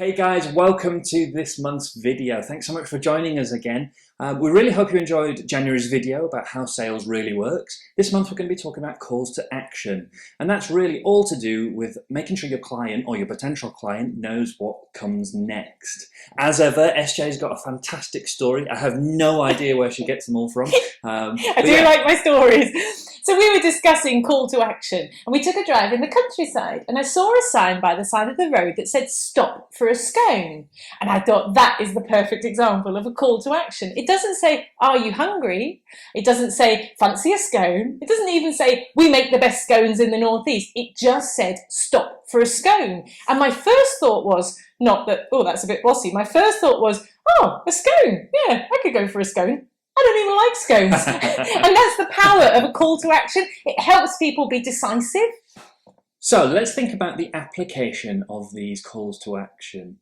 Hey guys, welcome to this month's video. Thanks so much for joining us again. We really hope you enjoyed January's video about how sales really works. This month we're going to be talking about calls to action, and that's really all to do with making sure your client or your potential client knows what comes next. As ever, SJ's got a fantastic story. I have no idea where she gets them all from. I do like my stories. So we were discussing call to action, and we took a drive in the countryside, and I saw a sign by the side of the road that said stop for a scone, and I thought that is the perfect example of a call to action. It doesn't say are you hungry, it doesn't say fancy a scone, it doesn't even say we make the best scones in the northeast. It just said stop for a scone. And my first thought was not that, oh, that's a bit bossy. My first thought was, oh, a scone, yeah, I could go for a scone. I don't even like scones. And that's the power of a call to action. It helps people be decisive. So let's think about the application of these calls to action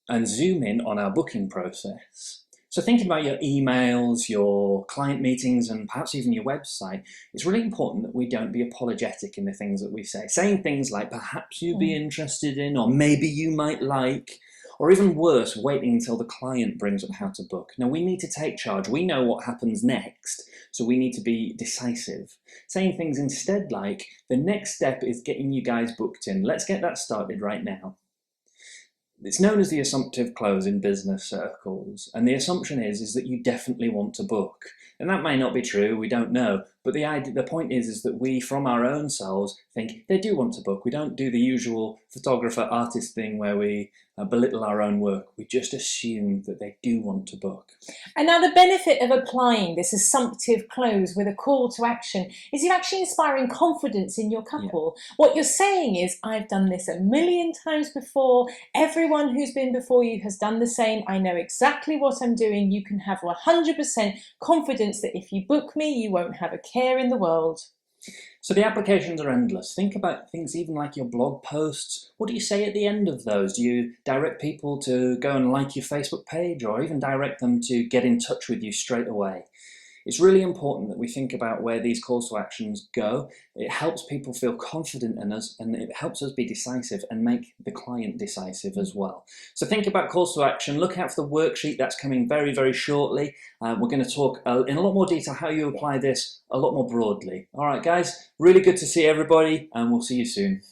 and zoom in on our booking process. So thinking about your emails, your client meetings, and perhaps even your website, it's really important that we don't be apologetic in the things that we say. Saying things like perhaps you'd be interested in, or maybe you might like, or even worse, waiting until the client brings up how to book. Now we need to take charge. We know what happens next, so we need to be decisive. Saying things instead like, the next step is getting you guys booked in. Let's get that started right now. It's known as the assumptive close in business circles, and the assumption is that you definitely want to book. And that may not be true, we don't know, but the point is that we, from our own selves, think they do want to book. We don't do the usual photographer-artist thing where we belittle our own work. We just assume that they do want to book. And now the benefit of applying this assumptive close with a call to action is you're actually inspiring confidence in your couple. Yeah. What you're saying is, I've done this a million times before. Everyone who's been before you has done the same. I know exactly what I'm doing. You can have 100% confidence that if you book me, you won't have a care in the world. So the applications are endless. Think about things even like your blog posts. What do you say at the end of those? Do you direct people to go and like your Facebook page, or even direct them to get in touch with you straight away? It's really important that we think about where these calls to actions go. It helps people feel confident in us, and it helps us be decisive and make the client decisive as well. So think about calls to action. Look out for the worksheet that's coming very, very shortly. We're going to talk in a lot more detail how you apply this a lot more broadly. All right, guys, really good to see everybody, and we'll see you soon.